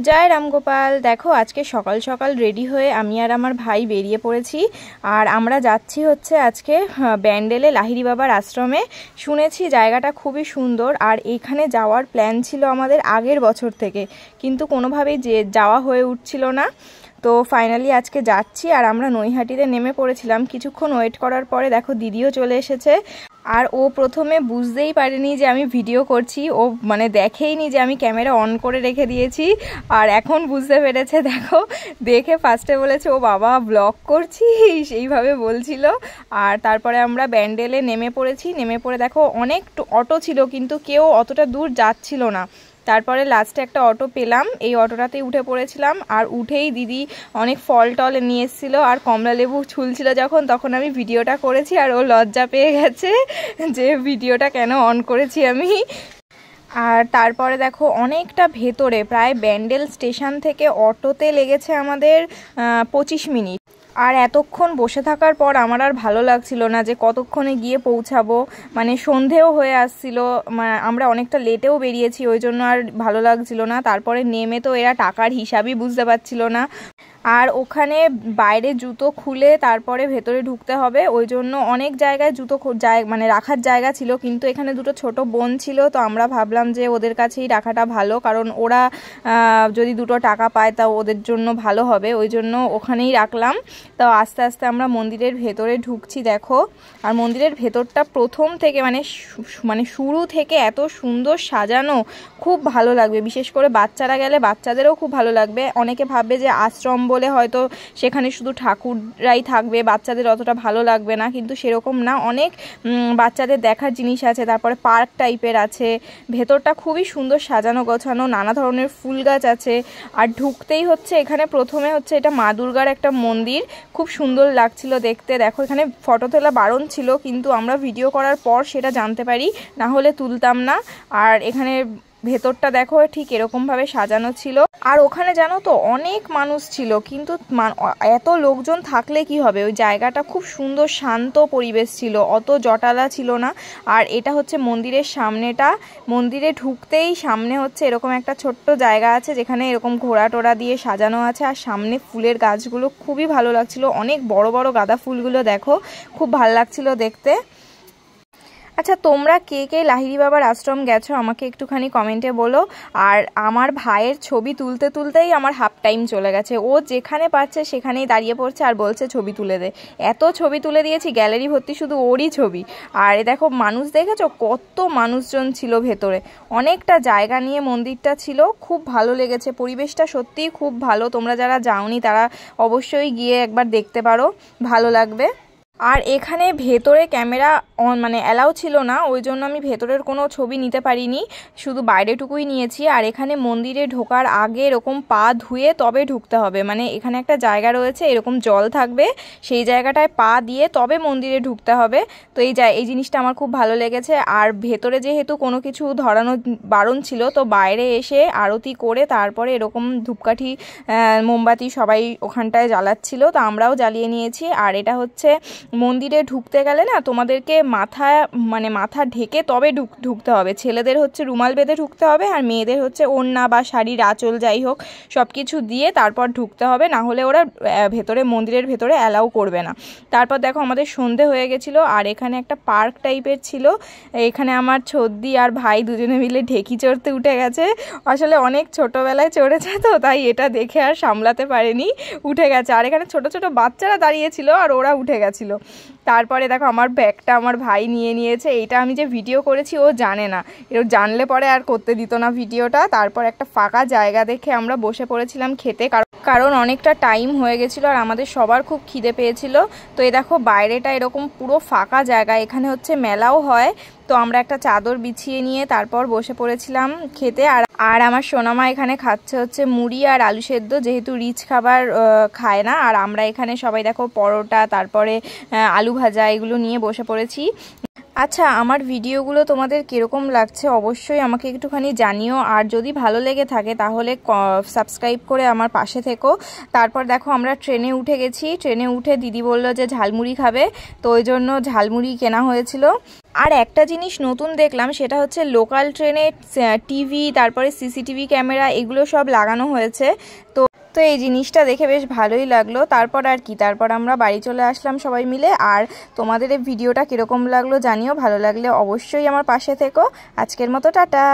জয় রামগোপাল। দেখো আজকে সকাল সকাল রেডি হয়ে আমি আর আমার ভাই বেরিয়ে পড়েছি। আর আমরা যাচ্ছি হচ্ছে আজকে ব্যান্ডেলে লাহিড়ী বাবার আশ্রমে। শুনেছি জায়গাটা খুবই সুন্দর, আর এখানে যাওয়ার প্ল্যান ছিল আমাদের আগের বছর থেকে, কিন্তু কোনোভাবেই যাওয়া হয়ে উঠছিল না। তো ফাইনালি আজকে যাচ্ছি। আর আমরা নৈহাটিতে নেমে পড়েছিলাম। কিছুক্ষণ ওয়েট করার পরে দেখো দিদিও চলে এসেছে। আর ও প্রথমে বুঝতেই পারেনি যে আমি ভিডিও করছি, ও মানে দেখেইনি যে আমি ক্যামেরা অন করে রেখে দিয়েছি। আর এখন বুঝতে পেরেছে। দেখো দেখে ফার্স্টে বলেছে ও বাবা ব্লগ করছিস, এইভাবে বলছিল। আর তারপরে আমরা ব্যান্ডেলে নেমে পড়েছি। নেমে পড়ে দেখো অনেক অটো ছিল, কিন্তু কেউ অতটা দূর যাচ্ছিল না। তারপরে লাস্টে একটা অটো পেলাম, এই অটোটাতেই উঠে পড়েছিলাম। আর উঠেই দিদি অনেক ফল টল নিয়ে এসেছিলো, আর কমলা লেবু ছুলছিল তখন আমি ভিডিওটা করেছি। আর ও লজ্জা পেয়ে গেছে যে ভিডিওটা কেন অন করেছি আমি। আর তারপরে দেখো অনেকটা ভেতরে, প্রায় ব্যান্ডেল স্টেশন থেকে অটোতে লেগেছে আমাদের 25 মিনিট। আর এতক্ষণ বসে থাকার পর আমার আর ভালো লাগছিল না যে কতক্ষণে গিয়ে পৌঁছাবো, মানে সন্ধেও হয়ে আসছিল। আমরা অনেকটা লেটেও বেরিয়েছি, ওই জন্য আর ভালো লাগছিল না। তারপরে নেমে তো এরা টাকার হিসাবই বুঝতে পারছিল না। আর ওখানে বাইরে জুতো খুলে তারপরে ভেতরে ঢুকতে হবে, ওই জন্য অনেক জায়গায় জুতো মানে রাখার জায়গা ছিল, কিন্তু এখানে দুটো ছোট বোন ছিল। তো আমরা ভাবলাম যে ওদের কাছেই রাখাটা ভালো, কারণ ওরা যদি দুটো টাকা পায় তা ওদের জন্য ভালো হবে, ওই জন্য ওখানেই রাখলাম। তো আস্তে আস্তে আমরা মন্দিরের ভেতরে ঢুকছি দেখো। আর মন্দিরের ভেতরটা প্রথম থেকে মানে শুরু থেকে এত সুন্দর সাজানো, খুব ভালো লাগবে। বিশেষ করে বাচ্চারা গেলে বাচ্চাদেরও খুব ভালো লাগবে। অনেকে ভাববে যে আশ্রম বলে হয়তো সেখানে শুধু ঠাকুররাই থাকবে, বাচ্চাদের অতটা ভালো লাগবে না, কিন্তু সেরকম না। অনেক বাচ্চাদের দেখার জিনিস আছে। তারপরে পার্ক টাইপের আছে। ভেতরটা খুবই সুন্দর সাজানো গোছানো, নানা ধরনের ফুল গাছ আছে। আর ঢুকতেই হচ্ছে এখানে প্রথমে হচ্ছে এটা মা দুর্গার একটা মন্দির, খুব সুন্দর লাগছিল দেখতে। দেখো এখানে ফটো তোলা বারণ ছিল, কিন্তু আমরা ভিডিও করার পর সেটা জানতে পারি, না হলে তুলতাম না। আর এখানে ভেতরটা দেখো ঠিক এরকমভাবে সাজানো ছিল। আর ওখানে জানো তো অনেক মানুষ ছিল, কিন্তু এত লোকজন থাকলে কি হবে, ওই জায়গাটা খুব সুন্দর শান্ত পরিবেশ ছিল, অত জটালা ছিল না। আর এটা হচ্ছে মন্দিরের সামনেটা। মন্দিরে ঢুকতেই সামনে হচ্ছে এরকম একটা ছোট্ট জায়গা আছে, যেখানে এরকম ঘোড়া টোড়া দিয়ে সাজানো আছে। আর সামনে ফুলের গাছগুলো খুবই ভালো লাগছিল, অনেক বড় বড় গাঁদা ফুলগুলো দেখো, খুব ভালো লাগছিল দেখতে। আচ্ছা, তোমরা কে কে লাহিড়ী বাবার আশ্রম গেছো আমাকে একটুখানি কমেন্টে বলো। আর আমার ভাইয়ের ছবি তুলতে তুলতেই আমার হাফ টাইম চলে গেছে। ও যেখানে পাচ্ছে সেখানেই দাঁড়িয়ে পড়ছে আর বলছে ছবি তুলে দে। এত ছবি তুলে দিয়েছি, গ্যালারি ভর্তি শুধু ওরই ছবি। আর দেখো মানুষ দেখেছো, কত মানুষজন ছিল ভেতরে। অনেকটা জায়গা নিয়ে মন্দিরটা ছিল, খুব ভালো লেগেছে। পরিবেশটা সত্যিই খুব ভালো। তোমরা যারা যাওনি তারা অবশ্যই গিয়ে একবার দেখতে পারো, ভালো লাগবে। আর এখানে ভেতরে ক্যামেরা মানে অ্যালাউ ছিল না, ওই জন্য আমি ভেতরের কোনো ছবি নিতে পারিনি, শুধু বাইরেটুকুই নিয়েছি। আর এখানে মন্দিরে ঢোকার আগে এরকম পা ধুয়ে তবে ঢুকতে হবে, মানে এখানে একটা জায়গা রয়েছে, এরকম জল থাকবে, সেই জায়গাটায় পা দিয়ে তবে মন্দিরে ঢুকতে হবে। তো এই জিনিসটা আমার খুব ভালো লেগেছে। আর ভেতরে যেহেতু কোনো কিছু ধরানো বারণ ছিল, তো বাইরে এসে আরতি করে তারপরে এরকম ধূপকাঠি মোমবাতি সবাই ওখানটায় জ্বালাচ্ছিল, তো আমরাও জ্বালিয়ে নিয়েছি। আর এটা হচ্ছে মন্দিরে ঢুকতে গেলে না তোমাদেরকে মাথা ঢেকে তবে ঢুকতে হবে। ছেলেদের হচ্ছে রুমাল বেঁধে ঢুকতে হবে, আর মেয়েদের হচ্ছে ওড়না বা শাড়ির আঁচল যাই হোক সব কিছু দিয়ে তারপর ঢুকতে হবে, না হলে ওরা মন্দিরের ভেতরে অ্যালাউ করবে না। তারপর দেখো আমাদের সন্ধে হয়ে গেছিলো। আর এখানে একটা পার্ক টাইপের ছিল, এখানে আমার ছোদ্দি আর ভাই দুজনে মিলে ঢেকি চড়তে উঠে গেছে। আসলে অনেক ছোটোবেলায় চড়েছে, তো তাই এটা দেখে আর সামলাতে পারেনি, উঠে গেছে। আর এখানে ছোট ছোট বাচ্চারা দাঁড়িয়েছিল আর ওরা উঠে গেছিলো। তারপরে দেখো আমার ব্যাগটা আমার ভাই নিয়েছে। এইটা আমি যে ভিডিও করেছি ও জানে না, এর জানলে পরে আর করতে দিত না ভিডিওটা। তারপর একটা ফাঁকা জায়গা দেখে আমরা বসে পড়েছিলাম খেতে, কারণ অনেকটা টাইম হয়ে গেছিলো আর আমাদের সবার খুব খিদে পেয়েছিল। তো এই দেখো বাইরেটা এরকম পুরো ফাঁকা জায়গা, এখানে হচ্ছে মেলাও হয়। তো আমরা একটা চাদর বিছিয়ে নিয়ে তারপর বসে পড়েছিলাম খেতে। আর আমার সোনামা এখানে খাচ্ছে হচ্ছে মুড়ি আর আলু সেদ্ধ, যেহেতু রিচ খাবার খায় না। আর আমরা এখানে সবাই দেখো পরোটা, তারপরে আলু ভাজা এগুলো নিয়ে বসে পড়েছি। আচ্ছা, আমার ভিডিওগুলো তোমাদের কীরকম লাগছে অবশ্যই আমাকে একটুখানি জানিও। আর যদি ভালো লেগে থাকে তাহলে সাবস্ক্রাইব করে আমার পাশে থেকো। তারপর দেখো আমরা ট্রেনে উঠে গেছি। ট্রেনে উঠে দিদি বলল যে ঝালমুড়ি খাবে, তো ওই জন্য ঝালমুড়ি কেনা হয়েছিল। আর একটা জিনিস নতুন দেখলাম, সেটা হচ্ছে লোকাল ট্রেনে টিভি, তারপরে সিসিটিভি ক্যামেরা এগুলো সব লাগানো হয়েছে। তো তো এই জিনিসটা দেখে বেশ ভালোই লাগলো। তারপর আর কি, তারপর আমরা বাড়ি চলে আসলাম সবাই মিলে। আর তোমাদের এই ভিডিওটা কীরকম লাগলো জানিও, ভালো লাগলে অবশ্যই আমার পাশে থেকো। আজকের মতো টাটা।